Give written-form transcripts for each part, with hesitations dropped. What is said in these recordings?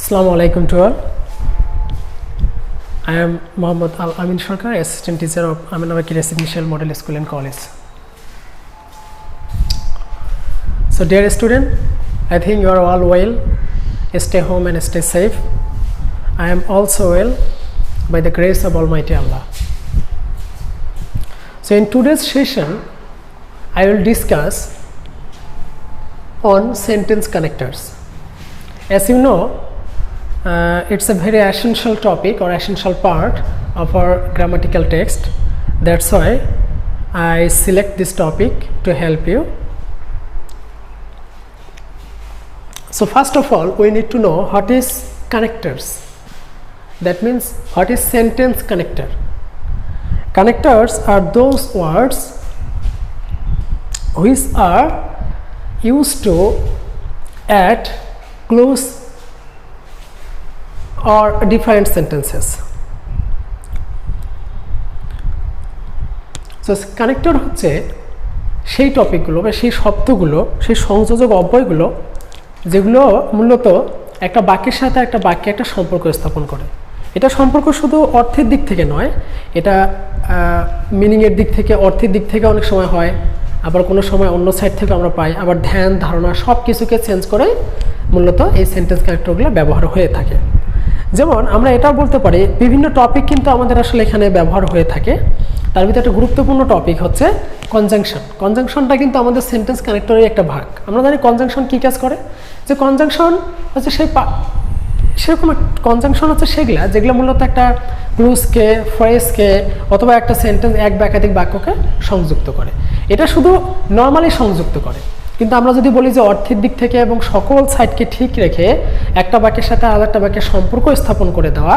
Assalamu alaikum to all. I am Muhammad Al Amin Sarkar, Assistant Teacher of Aminabaki Residential Model School and College. So dear student, I think you are all well. Stay home and stay safe. I am also well by the grace of Almighty Allah. So in today's session, I will discuss on sentence connectors. As you know, it's a very essential topic or essential part of our grammatical text. That's why I select this topic to help you. So first of all, we need to know what is connectors. That means what is sentence connector. Connectors are those words which are used to add close or different sentences. So connector হচ্ছে সেই টপিকগুলো বা সেই শব্দগুলো, সেই সংযোজক অব্যয়গুলো যেগুলো মূলত একটা বাক্যের সাথে একটা বাক্যে একটা সম্পর্ক স্থাপন করে। এটা সম্পর্ক শুধু অর্থের দিক থেকে নয়, এটা মিনিংয়ের দিক থেকে, অর্থের দিক থেকে অনেক সময় হয়, আবার কোনো সময় অন্য সাইড থেকে আমরা পাই, আবার ধ্যান ধারণা সব কিছুকে চেঞ্জ করে মূলত এই সেন্টেন্স ক্যারেক্টারগুলো ব্যবহার হয়ে থাকে। যেমন আমরা এটাও বলতে পারি বিভিন্ন টপিক কিন্তু আমাদের আসলে এখানে ব্যবহার হয়ে থাকে। তার ভিতরে একটা গুরুত্বপূর্ণ টপিক হচ্ছে কনজাংশন। কনজাংশনটা কিন্তু আমাদের সেন্টেন্স কানেক্টরের একটা ভাগ। আমরা জানি কনজাংশন কী কাজ করে, যে কনজাংশন হচ্ছে সেরকম কনজাংশন হচ্ছে যেগুলো মূলত একটা ক্লুজকে, ফ্রেজকে অথবা একটা সেন্টেন্স এক বা একাধিক বাক্যকে সংযুক্ত করে। এটা শুধু নর্মালি সংযুক্ত করে, কিন্তু আমরা যদি বলি যে অর্থের দিক থেকে এবং সকল সাইডকে ঠিক রেখে একটা বাক্যের সাথে আর একটা বাক্যের সম্পর্ক স্থাপন করে দেওয়া,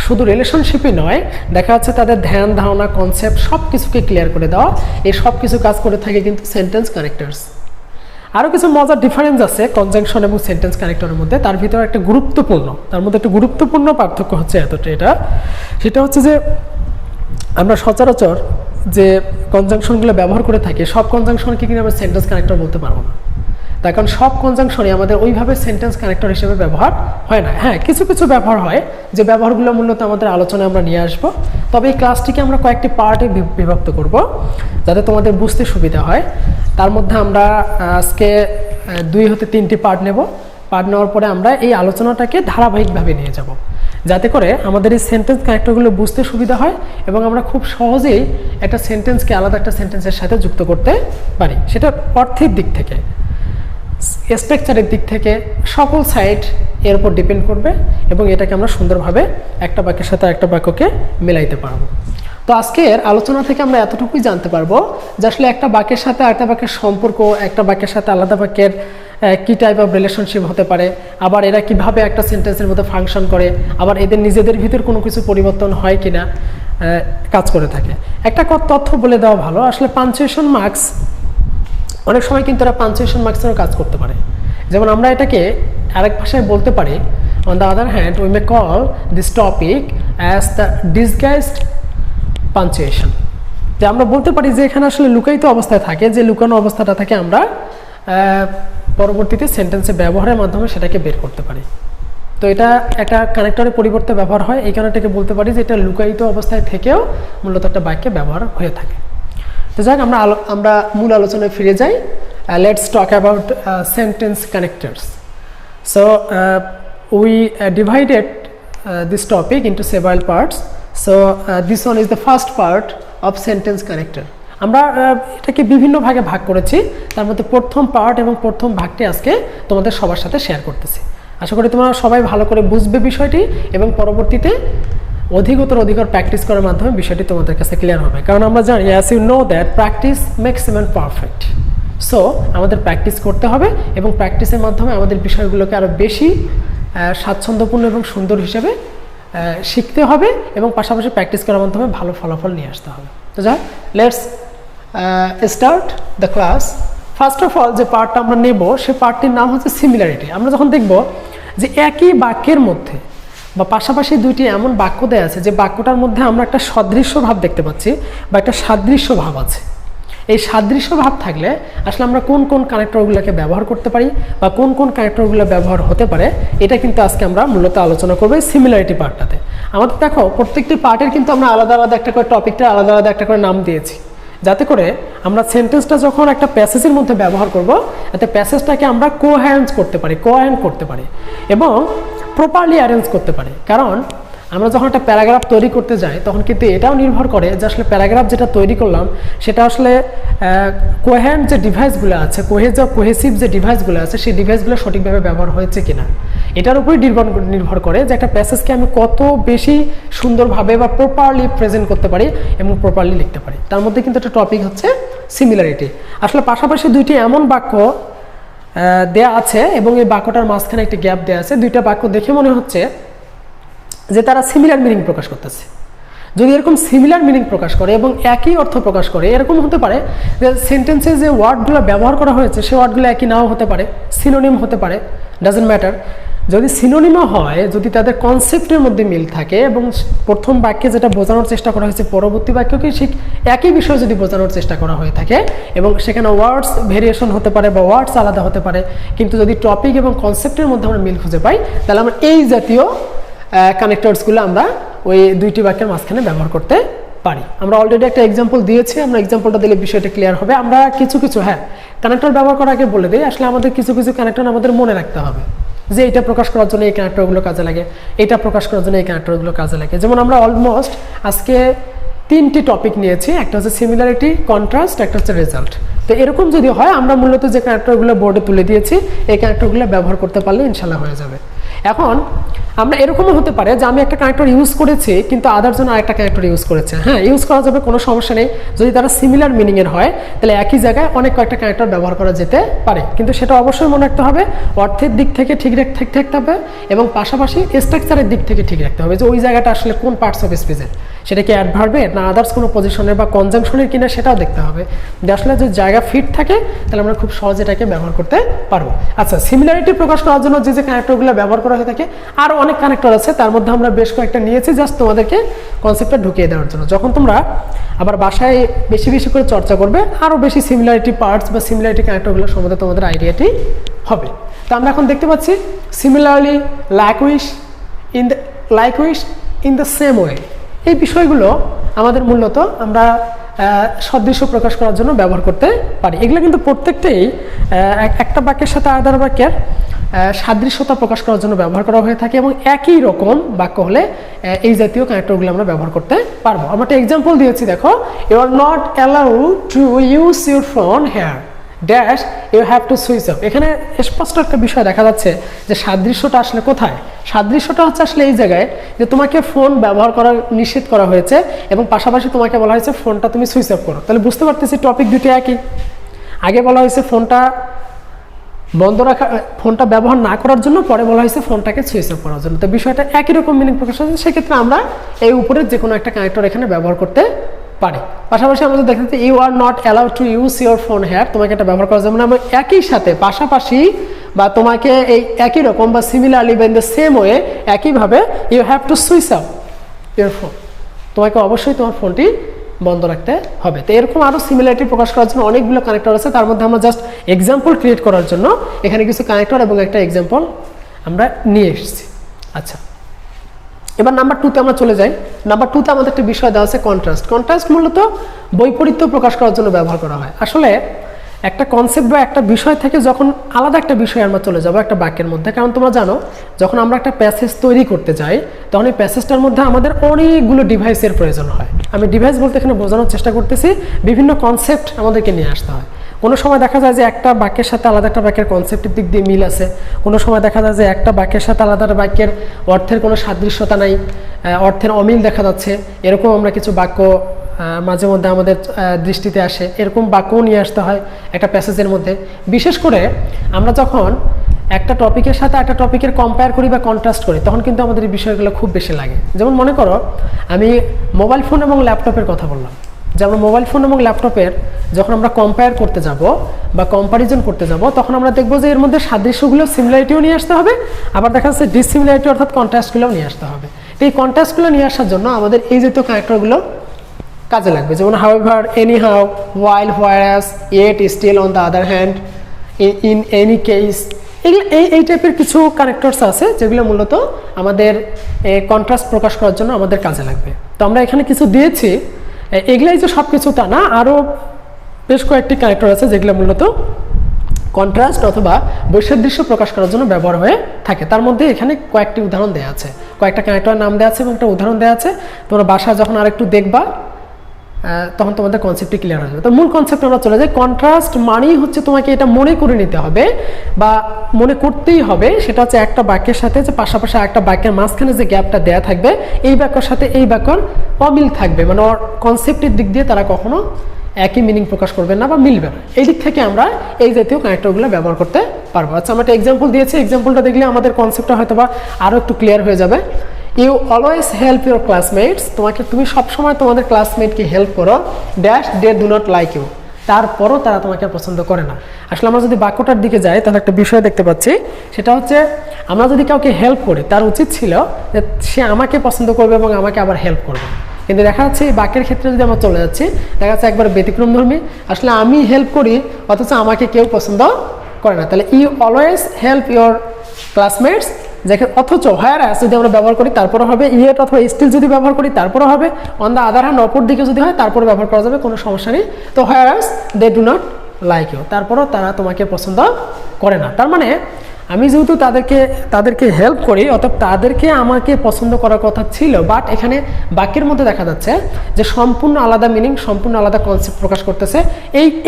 শুধু রিলেশনশিপই নয়, দেখা যাচ্ছে তাদের ধ্যান ধারণা কনসেপ্ট সব কিছুকে ক্লিয়ার করে দেওয়া, এই সব কিছু কাজ করে থাকে কিন্তু সেন্টেন্স কানেক্টরস। আরও কিছু মজার ডিফারেন্স আছে কনজাংশন এবং সেন্টেন্স কানেক্টরের মধ্যে। তার ভিতরে একটা গুরুত্বপূর্ণ পার্থক্য হচ্ছে সেটা হচ্ছে যে আমরা সচরাচর যে কনজাংশনগুলো ব্যবহার করে থাকি, সব কনজাংশনকে কিন্তু আমরা সেন্টেন্স কানেক্টর বলতে পারবো না। তার কারণ সব কনজাংশনই আমাদের ওইভাবে সেন্টেন্স কানেক্টর হিসেবে ব্যবহার হয় না। হ্যাঁ, কিছু কিছু ব্যবহার হয়, যে ব্যবহারগুলো মূলত আমাদের আলোচনায় আমরা নিয়ে আসবো। তবে এই ক্লাসটিকে আমরা কয়েকটি পার্টে বিভক্ত করব যাতে তোমাদের বুঝতে সুবিধা হয়। তার মধ্যে আমরা আজকে 2 হতে 3টি পার্ট নেব। পার্ট নেওয়ার পরে আমরা এই আলোচনাটাকে ধারাবাহিকভাবে নিয়ে যাব, যাতে করে আমাদের এই সেন্টেন্স ক্যারেক্টারগুলো বুঝতে সুবিধা হয় এবং আমরা খুব সহজেই একটা সেন্টেন্সকে আলাদা একটা সেন্টেন্সের সাথে যুক্ত করতে পারি। সেটা অর্থের দিক থেকে, স্ট্রাকচারের দিক থেকে, সকল সাইড এর উপর ডিপেন্ড করবে এবং এটাকে আমরা সুন্দরভাবে একটা বাক্যের সাথে একটা বাক্যকে মেলাইতে পারবো। তো আজকের আলোচনা থেকে আমরা এতটুকুই জানতে পারবো যে আসলে একটা বাক্যের সাথে আরেকটা বাক্যের সম্পর্ক, একটা বাক্যের সাথে আলাদা বাক্যের কী টাইপ অফ রিলেশনশিপ হতে পারে, আবার এরা কিভাবে একটা সেন্টেন্সের মধ্যে ফাংশন করে, আবার এদের নিজেদের ভিতর কোনো কিছু পরিবর্তন হয় কিনা কাজ করে থাকে। একটা তথ্য বলে দেওয়া ভালো, আসলে পাঞ্চুয়েশন মার্কস অনেক সময় কিন্তু এরা পাঞ্চুয়েশন মার্কসেরও কাজ করতে পারে। যেমন আমরা এটাকে আরেক ভাষায় বলতে পারি, on the other hand we may call this topic as the disguised punctuation. যে আমরা বলতে পারি যে এখানে আসলে লুকায়িত অবস্থায় থাকে, যে লুকানো অবস্থাটা থাকে আমরা পরবর্তীতে সেন্টেন্সে ব্যবহারের মাধ্যমে সেটাকে বের করতে পারি। তো এটা একটা কানেক্টরের পরিবর্তে ব্যবহার হয়, এই কারণে এটাকে বলতে পারি যে এটা লুকায়িত অবস্থায় থেকেও মূলত একটা বাক্যে ব্যবহার হয়ে থাকে। তো যাক, আমরা মূল আলোচনায় ফিরে যাই। Let's talk about sentence connectors. So we divided this topic into several parts. So this one is the first part of sentence connector. আমরা এটাকে বিভিন্ন ভাগে ভাগ করেছি, তার মধ্যে প্রথম পার্ট এবং প্রথম ভাগটি আজকে তোমাদের সবার সাথে শেয়ার করতেছি। আশা করি তোমরা সবাই ভালো করে বুঝবে বিষয়টি এবং পরবর্তীতে অধিকতর প্র্যাকটিস করার মাধ্যমে বিষয়টি তোমাদের কাছে ক্লিয়ার হবে। কারণ আমরা জানি, as you know that practice makes a man perfect. So আমাদের প্র্যাকটিস করতে হবে এবং প্র্যাকটিসের মাধ্যমে আমাদের বিষয়গুলোকে আরও বেশি স্বাচ্ছন্দ্যপূর্ণ এবং সুন্দর হিসেবে শিখতে হবে এবং পাশাপাশি প্র্যাকটিস করার মাধ্যমে ভালো ফলাফল নিয়ে আসতে হবে। তো যাক, let's start the class. First of all যে পার্টটা আমরা নেব, সে পার্টটির নাম হচ্ছে সিমিলারিটি। আমরা যখন দেখব যে একই বাক্যের মধ্যে বা পাশাপাশি দুইটি এমন বাক্য দেয়া আছে যে বাক্যটার মধ্যে আমরা একটা সদৃশ্য ভাব দেখতে পাচ্ছি বা একটা সাদৃশ্য ভাব আছে, এই সাদৃশ্য ভাব থাকলে আসলে আমরা কোন কোন কানেক্টরগুলোকে ব্যবহার করতে পারি বা কোন কোন কানেক্টরগুলো ব্যবহার হতে পারে, এটা কিন্তু আজকে আমরা মূলত আলোচনা করবো এই সিমিলারিটি পার্টটাতে। আমাদের দেখো প্রত্যেকটি পার্টের কিন্তু আমরা আলাদা আলাদা একটা করে টপিকটা আলাদা আলাদা একটা করে নাম দিয়েছি, যাতে করে আমরা সেন্টেন্সটা যখন একটা প্যাসেজের মধ্যে ব্যবহার করব, যাতে প্যাসেজটাকে আমরা কোহ্যারেন্স করতে পারি, কোহ্যারেন্ট করতে পারি এবং প্রপারলি অ্যারেঞ্জ করতে পারি। কারণ আমরা যখন একটা প্যারাগ্রাফ তৈরি করতে যাই তখন কিন্তু এটাও নির্ভর করে যে আসলে প্যারাগ্রাফ যেটা তৈরি করলাম সেটা আসলে কোহ্যারেন্ট যে ডিভাইসগুলো আছে, কোহেসিভ যে ডিভাইসগুলো আছে সেই ডিভাইসগুলো সঠিকভাবে ব্যবহার হয়েছে কিনা, এটার উপরই নির্ভর করে যে একটা প্যাসেজকে আমি কত বেশি সুন্দরভাবে বা প্রপারলি প্রেজেন্ট করতে পারি এবং প্রপারলি লিখতে পারি। তার মধ্যে কিন্তু একটা টপিক হচ্ছে সিমিলারিটি। আসলে পাশাপাশি দুইটি এমন বাক্য দেয়া আছে এবং এই বাক্যটার মাঝখানে একটি গ্যাপ দেওয়া আছে। দুইটা বাক্য দেখে মনে হচ্ছে যে তারা সিমিলার মিনিং প্রকাশ করতেছে। যদি এরকম সিমিলার মিনিং প্রকাশ করে এবং একই অর্থ প্রকাশ করে, এরকম হতে পারে যে সেন্টেন্সে যে ওয়ার্ডগুলো ব্যবহার করা হয়েছে সেই ওয়ার্ডগুলো একই নাও হতে পারে, সিনোনিম হতে পারে, ডাজন্ট ম্যাটার। যদি সিনোনিমও হয়, যদি তাদের কনসেপ্টের মধ্যে মিল থাকে এবং প্রথম বাক্যে যেটা বোঝানোর চেষ্টা করা হয়েছে পরবর্তী বাক্যকে ঠিক একই বিষয় যদি বোঝানোর চেষ্টা করা হয়ে থাকে এবং সেখানে ওয়ার্ডস ভেরিয়েশন হতে পারে বা ওয়ার্ডস আলাদা হতে পারে, কিন্তু যদি টপিক এবং কনসেপ্টের মধ্যে আমরা মিল খুঁজে পাই, তাহলে আমরা এই জাতীয় কানেক্টরসগুলো আমরা ওই দুইটি বাক্যের মাঝখানে ব্যবহার করতে পারি। আমরা অলরেডি একটা এক্সাম্পল দিয়েছি, আমরা এক্সাম্পলটা দিলে বিষয়টা ক্লিয়ার হবে। আমরা কিছু কানেক্টর ব্যবহার করার আগে বলে দিই, আসলে আমাদের কিছু কানেক্টর আমাদের মনে রাখতে হবে যে এটা প্রকাশ করার জন্য এই কানেক্টরগুলো কাজে লাগে, এটা প্রকাশ করার জন্য এই কানেক্টরগুলো কাজে লাগে। যেমন আমরা অলমোস্ট আজকে 3টি টপিক নিয়েছি, একটা হচ্ছে সিমিলারিটি, কন্ট্রাস্ট, একটা হচ্ছে রেজাল্ট। তো এরকম যদি হয়, আমরা মূলত যে কানেক্টরগুলো বোর্ডে তুলে দিয়েছি এই কানেক্টরগুলো ব্যবহার করতে পারলে ইনশাল্লাহ হয়ে যাবে। এখন আমরা এরকমও হতে পারে যে আমি একটা কানেক্টর ইউজ করেছি কিন্তু আদার জন্য আরেকটা কানেক্টর ইউজ করেছে। হ্যাঁ, ইউজ করা যাবে, কোনো সমস্যা নেই। যদি তারা সিমিলার মিনিংয়ের হয় তাহলে একই জায়গায় অনেক কয়েকটা কানেক্টর ব্যবহার করা যেতে পারে, কিন্তু সেটা অবশ্যই মনে রাখতে হবে অর্থের দিক থেকে ঠিক রাখতে হবে এবং পাশাপাশি স্ট্রাকচারের দিক থেকে ঠিক রাখতে হবে যে ওই জায়গাটা আসলে কোন পার্টস অফ স্পিচের, সেটা কি অ্যাডভার্বের না আদার্স কোনো পজিশনের বা কনজাংশনের কিনা সেটাও দেখতে হবে। যে আসলে যদি জায়গা ফিট থাকে তাহলে আমরা খুব সহজে এটাকে ব্যবহার করতে পারবো। আচ্ছা, সিমিলারিটি প্রকাশ করার জন্য যে কানেক্টরগুলো ব্যবহার করা হয়ে থাকে আরও অনেক কানেক্টর আছে, তার মধ্যে আমরা বেশ কয়েকটা নিয়েছি জাস্ট তোমাদেরকে কনসেপ্টটা ঢুকিয়ে দেওয়ার জন্য। যখন তোমরা আবার বাসায় বেশি বেশি করে চর্চা করবে, আরও বেশি সিমিলারিটি পার্টস বা সিমিলারিটি কানেক্টরগুলোর সম্বন্ধে তোমাদের আইডিয়াটি হবে। তো আমরা এখন দেখতে পাচ্ছি similarly, likewise, in the same way, এই বিষয়গুলো আমাদের মূলত আমরা সদৃশ্য প্রকাশ করার জন্য ব্যবহার করতে পারি। এগুলো কিন্তু প্রত্যেকটাই একটা বাক্যের সাথে আদার বাক্যের সাদৃশ্যতা প্রকাশ করার জন্য ব্যবহার করা হয়ে থাকে এবং একই রকম বাক্য হলে এই জাতীয় কানেক্টরগুলো আমরা ব্যবহার করতে পারবো। আমরা একটা এক্সাম্পল দিয়েছি, দেখো, you are not allowed to use your phone here dash you have to switch off. এখানে স্পষ্ট একটা বিষয় দেখা যাচ্ছে যে সাদৃশ্যটা আসলে কোথায়। সাদৃশ্যটা হচ্ছে আসলে এই জায়গায় যে তোমাকে ফোন ব্যবহার করার নিষেধ করা হয়েছে এবং পাশাপাশি তোমাকে বলা হয়েছে ফোনটা তুমি সুইচ অফ করো। তাহলে বুঝতে পারতেছি টপিক দুটি একই। আগে বলা হয়েছে ফোনটা বন্ধ রাখা, ফোনটা ব্যবহার না করার জন্য, পরে বলা হয়েছে ফোনটাকে সুইচ অফ করার জন্য। তো বিষয়টা একই রকম মিনিং প্রকাশ হচ্ছে, সেক্ষেত্রে আমরা এই উপরের যে কোনো একটা কানেক্টর এখানে ব্যবহার করতে পারি। পাশাপাশি আমাদের দেখতে you are not allowed to use your phone here, তোমাকে এটা ব্যবহার করা যাবে না। আমরা একই সাথে পাশাপাশি বা তোমাকে এই একই রকম বা সিমিলারলি বা ইন দ্য সেম ওয়ে একইভাবে you have to switch off your phone, তোমাকে অবশ্যই তোমার ফোনটি বন্ধ রাখতে হবে। তো এরকম আরও সিমিলারিটি প্রকাশ করার জন্য অনেকগুলো কানেক্টর আছে, তার মধ্যে আমরা জাস্ট এক্সাম্পল ক্রিয়েট করার জন্য এখানে কিছু কানেক্টর এবং একটা এক্সাম্পল আমরা নিয়ে এসেছি। আচ্ছা, এবার নাম্বার 2তে আমরা চলে যাই। নাম্বার 2তে আমাদের একটা বিষয় দেওয়া আছে কন্ট্রাস্ট। কন্ট্রাস্ট মূলত বৈপরীত্য প্রকাশ করার জন্য ব্যবহার করা হয়। আসলে একটা কনসেপ্ট বা একটা বিষয় থেকে যখন আলাদা একটা বিষয়ে আমরা চলে যাবো একটা বাক্যের মধ্যে, কারণ তোমরা জানো যখন আমরা একটা প্যাসেজ তৈরি করতে যাই তখন এই প্যাসেজটার মধ্যে আমাদের অনেকগুলো ডিভাইসের প্রয়োজন হয়। আমি ডিভাইস বলতে এখানে বোঝানোর চেষ্টা করতেছি বিভিন্ন কনসেপ্ট আমাদেরকে নিয়ে আসতে হয়। কোনো সময় দেখা যায় যে একটা বাক্যের সাথে আলাদা একটা বাক্যের কনসেপ্টের দিক দিয়ে মিল আছে, কোনো সময় দেখা যায় যে একটা বাক্যের সাথে আলাদা বাক্যের অর্থের কোনো সাদৃশ্যতা নাই, অর্থের অমিল দেখা যাচ্ছে। এরকম আমরা কিছু বাক্য মাঝে মধ্যে আমাদের দৃষ্টিতে আসে, এরকম বাক্যও নিয়ে আসতে হয় একটা প্যাসেজের মধ্যে। বিশেষ করে আমরা যখন একটা টপিকের সাথে একটা টপিকের কম্পেয়ার করি বা কন্ট্রাস্ট করি তখন কিন্তু আমাদের এই বিষয়গুলো খুব বেশি লাগে। যেমন মনে করো আমি মোবাইল ফোন এবং ল্যাপটপের কথা বললাম, যে আমরা মোবাইল ফোন এবং ল্যাপটপের যখন আমরা কম্পেয়ার করতে যাব বা কম্পারিজন করতে যাব তখন আমরা দেখবো যে এর মধ্যে সাদৃশ্যগুলো সিমিলারিটিও নিয়ে আসতে হবে, আবার দেখা যাচ্ছে ডিসিমিলারিটি অর্থাৎ কন্ট্রাস্টগুলোও নিয়ে আসতে হবে। তো এই কন্ট্রাস্টগুলো নিয়ে আসার জন্য আমাদের এই জাতীয় কাজে লাগবে, যেমন however, anyhow, while, whereas, yet, still, on the other hand, in any case, এই টাইপের কিছু কানেক্টরস আছে যেগুলো মূলত আমাদের কন্ট্রাস্ট প্রকাশ করার জন্য আমাদের কাজে লাগবে। তো আমরা এখানে কিছু দিয়েছি, এগুলাই যে সব কিছু তা না, আরও বেশ কয়েকটি কানেক্টর আছে যেগুলো মূলত কন্ট্রাস্ট অথবা বৈসাদৃশ্য প্রকাশ করার জন্য ব্যবহার হয়ে থাকে। তার মধ্যে এখানে কয়েকটি উদাহরণ দেওয়া আছে, কয়েকটা কানেক্টরের নাম দেওয়া আছে এবং একটা উদাহরণ দেওয়া আছে। তোমরা বাসায় যখন আরেকটু দেখবা তখন তোমাদের কনসেপ্টটি ক্লিয়ার হয়ে যাবে। তো মূল কনসেপ্ট আমরা চলে যাই। কন্ট্রাস্ট মানেই হচ্ছে তোমাকে এটা মনে করে নিতে হবে বা মনে করতেই হবে, সেটা হচ্ছে একটা বাক্যের সাথে যে পাশাপাশি একটা বাক্যের মাঝখানে যে গ্যাপটা দেওয়া থাকবে, এই বাক্যের সাথে এই বাক্যর অমিল থাকবে, মানে ওর কনসেপ্টের দিক দিয়ে তারা কখনো একই মিনিং প্রকাশ করবে না বা মিলবে না। এই দিক থেকে আমরা এই জাতীয় কানেক্টরগুলো ব্যবহার করতে পারবো। আচ্ছা, আমরা একটা এক্সাম্পল দিয়েছি, এক্সাম্পলটা দেখলে আমাদের কনসেপ্টটা হয়তো বা আরও একটু ক্লিয়ার হয়ে যাবে। You always help your classmates, তুমি সবসময় তোমাদের ক্লাসমেটকে হেল্প করো, dash they do not like you, তারপরও তারা তোমাকে পছন্দ করে না। আসলে আমরা যদি বাক্যটার দিকে যাই তাহলে একটা বিষয় দেখতে পাচ্ছি, সেটা হচ্ছে আমরা যদি কাউকে হেল্প করি তার উচিত ছিল যে সে আমাকে পছন্দ করবে এবং আমাকে আবার হেল্প করবে, কিন্তু দেখা যাচ্ছে এই বাক্যের ক্ষেত্রে যদি আমরা চলে যাচ্ছি, দেখা যাচ্ছে একবার ব্যতিক্রমধর্মী, আসলে আমি হেল্প করি অথচ আমাকে কেউ পছন্দ করে না। তাহলে you always help your classmates, অথচ whereas যদি আমরা ব্যবহার করি তারপরে হবে, ইয়েট অথবা স্টিল যদি ব্যবহার করি তারপরে হবে, অন দ্য আদার হ্যান্ড অপর দিকে যদি হয় তারপরে ব্যবহার করা যাবে, কোনো সমস্যা নেই। তো whereas they do not like you, তারপরও তারা তোমাকে পছন্দ করে না। তার মানে আমি যেহেতু তাদেরকে হেল্প করি, অর্থাৎ তাদেরকে আমাকে পছন্দ করার কথা ছিল, বাট এখানে বাক্যের মধ্যে দেখা যাচ্ছে যে সম্পূর্ণ আলাদা মিনিং, সম্পূর্ণ আলাদা কনসেপ্ট প্রকাশ করতেছে।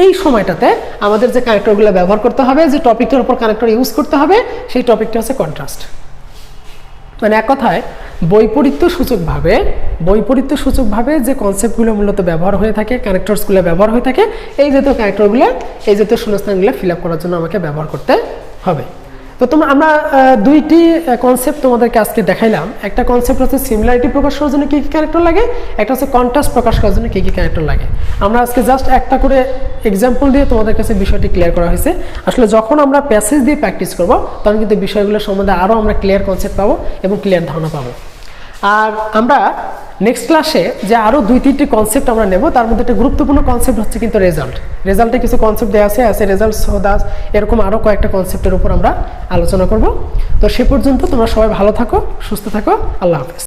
এই সময়টাতে আমাদের যে কানেক্টরগুলো ব্যবহার করতে হবে, যে টপিকটার উপর কানেক্টর ইউজ করতে হবে, সেই টপিকটা হচ্ছে কন্ট্রাস্ট। মানে এক কথায় বৈপরীত্য সূচকভাবে যে কনসেপ্টগুলো মূলত ব্যবহার হয়ে থাকে, কানেক্টরসগুলো ব্যবহার হয়ে থাকে, এই জাতীয় কানেক্টরগুলো, এই জাতীয় শূন্যস্থানগুলো ফিল আপ করার জন্য আমাকে ব্যবহার করতে হবে। তো আমরা দুইটি কনসেপ্ট তোমাদেরকে আজকে দেখাইলাম। একটা কনসেপ্ট হচ্ছে সিমিলারিটি প্রকাশ করার জন্য কী কী ক্যারেক্টার লাগে, একটা হচ্ছে কন্ট্রাস্ট প্রকাশ করার জন্য কী কী ক্যারেক্টার লাগে। আমরা আজকে জাস্ট একটা করে এক্সাম্পল দিয়ে তোমাদের কাছে বিষয়টি ক্লিয়ার করা হয়েছে। আসলে যখন আমরা প্যাসেজ দিয়ে প্র্যাকটিস করব তখন কিন্তু বিষয়গুলো সম্বন্ধে আরও আমরা ক্লিয়ার কনসেপ্ট পাবো এবং ক্লিয়ার ধারণা পাবো। আর আমরা নেক্সট ক্লাসে যে আরও 2-3টি কনসেপ্ট আমরা নেব, তার মধ্যে একটা গুরুত্বপূর্ণ কনসেপ্ট হচ্ছে কিন্তু রেজাল্টে কিছু কনসেপ্ট দেওয়া আছে রেজাল্ট সোদাস, এরকম আরও কয়েকটা কনসেপ্টের উপর আমরা আলোচনা করব। তো সে পর্যন্ত তোমরা সবাই ভালো থাকো, সুস্থ থাকো, আল্লাহ হাফেজ।